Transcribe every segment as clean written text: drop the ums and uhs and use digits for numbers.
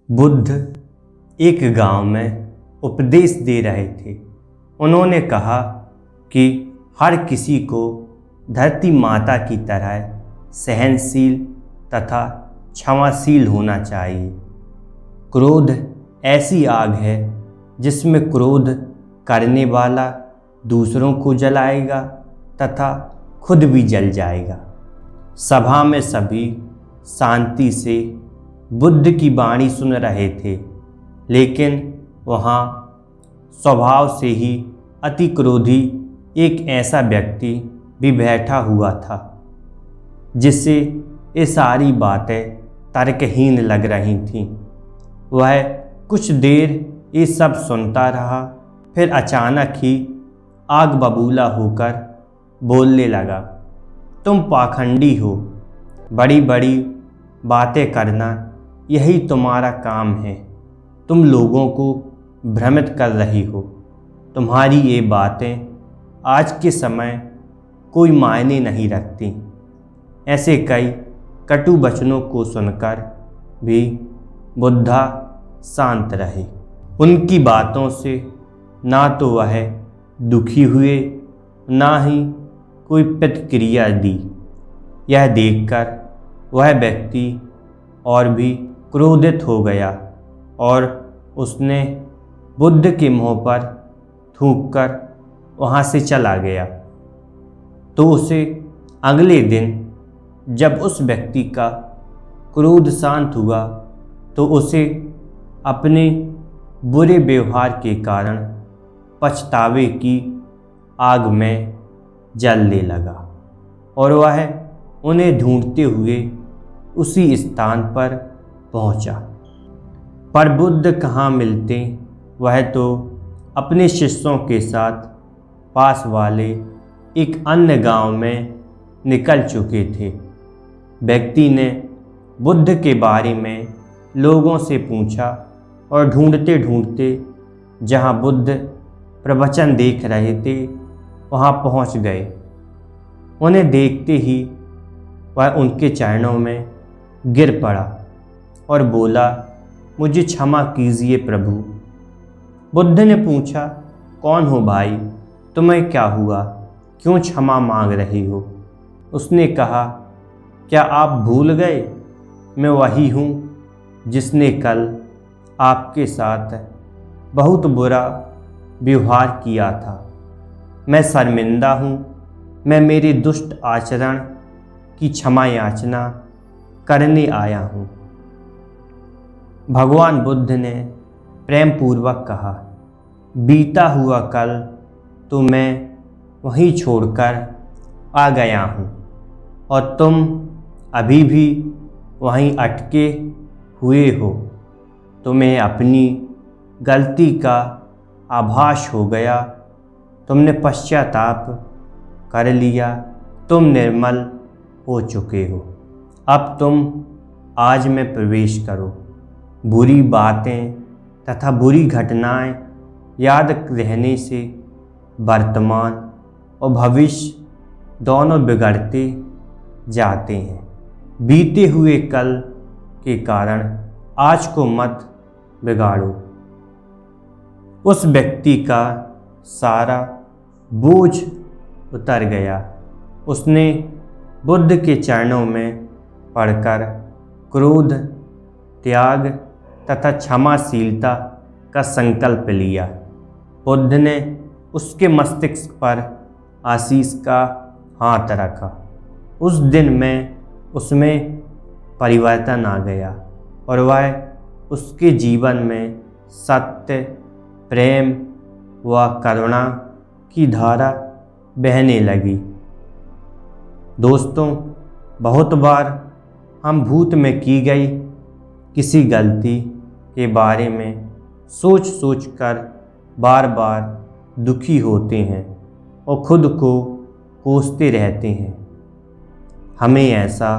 बुद्ध एक गांव में उपदेश दे रहे थे। उन्होंने कहा कि हर किसी को धरती माता की तरह सहनशील तथा क्षमाशील होना चाहिए। क्रोध ऐसी आग है जिसमें क्रोध करने वाला दूसरों को जलाएगा तथा खुद भी जल जाएगा। सभा में सभी शांति से बुद्ध की वाणी सुन रहे थे, लेकिन वहाँ स्वभाव से ही अति क्रोधी एक ऐसा व्यक्ति भी बैठा हुआ था जिससे ये सारी बातें तर्कहीन लग रही थीं। वह कुछ देर ये सब सुनता रहा, फिर अचानक ही आग बबूला होकर बोलने लगा, तुम पाखंडी हो, बड़ी बड़ी बातें करना यही तुम्हारा काम है। तुम लोगों को भ्रमित कर रही हो। तुम्हारी ये बातें आज के समय कोई मायने नहीं रखती। ऐसे कई कटु वचनों को सुनकर भी बुद्धा शांत रहे। उनकी बातों से ना तो वह दुखी हुए, ना ही कोई प्रतिक्रिया दी। यह देखकर वह व्यक्ति और भी क्रोधित हो गया और उसने बुद्ध के मुंह पर थूककर वहाँ से चला गया। तो उसे अगले दिन जब उस व्यक्ति का क्रोध शांत हुआ तो उसे अपने बुरे व्यवहार के कारण पछतावे की आग में जलने लगा और वह उन्हें ढूंढते हुए उसी स्थान पर पहुंचा। पर बुद्ध कहाँ मिलते, वह तो अपने शिष्यों के साथ पास वाले एक अन्य गांव में निकल चुके थे। व्यक्ति ने बुद्ध के बारे में लोगों से पूछा और ढूंढते ढूंढते जहां बुद्ध प्रवचन देख रहे थे वहां पहुंच गए। उन्हें देखते ही वह उनके चरणों में गिर पड़ा और बोला, मुझे क्षमा कीजिए प्रभु। बुद्ध ने पूछा, कौन हो भाई, तुम्हें क्या हुआ, क्यों क्षमा मांग रही हो? उसने कहा, क्या आप भूल गए, मैं वही हूँ जिसने कल आपके साथ बहुत बुरा व्यवहार किया था। मैं शर्मिंदा हूँ। मैं मेरे दुष्ट आचरण की क्षमा याचना करने आया हूँ। भगवान बुद्ध ने प्रेम पूर्वक कहा, बीता हुआ कल तो मैं वहीं छोड़कर आ गया हूँ और तुम अभी भी वहीं अटके हुए हो। तुम्हें अपनी गलती का आभास हो गया, तुमने पश्चाताप कर लिया, तुम निर्मल हो चुके हो। अब तुम आज में प्रवेश करो। बुरी बातें तथा बुरी घटनाएं याद रहने से वर्तमान और भविष्य दोनों बिगड़ते जाते हैं। बीते हुए कल के कारण आज को मत बिगाड़ो। उस व्यक्ति का सारा बोझ उतर गया। उसने बुद्ध के चरणों में पड़कर क्रोध, त्याग तथा क्षमाशीलता का संकल्प लिया। बुद्ध ने उसके मस्तिष्क पर आशीष का हाथ रखा। उस दिन में उसमें परिवर्तन आ गया और वह उसके जीवन में सत्य, प्रेम व करुणा की धारा बहने लगी। दोस्तों, बहुत बार हम भूत में की गई किसी गलती के बारे में सोच सोच कर बार बार दुखी होते हैं और खुद को कोसते रहते हैं। हमें ऐसा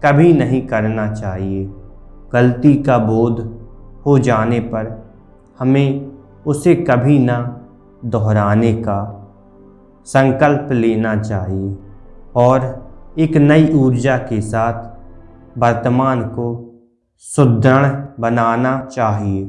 कभी नहीं करना चाहिए। गलती का बोध हो जाने पर हमें उसे कभी ना दोहराने का संकल्प लेना चाहिए और एक नई ऊर्जा के साथ वर्तमान को सुदृढ़ बनाना चाहिए।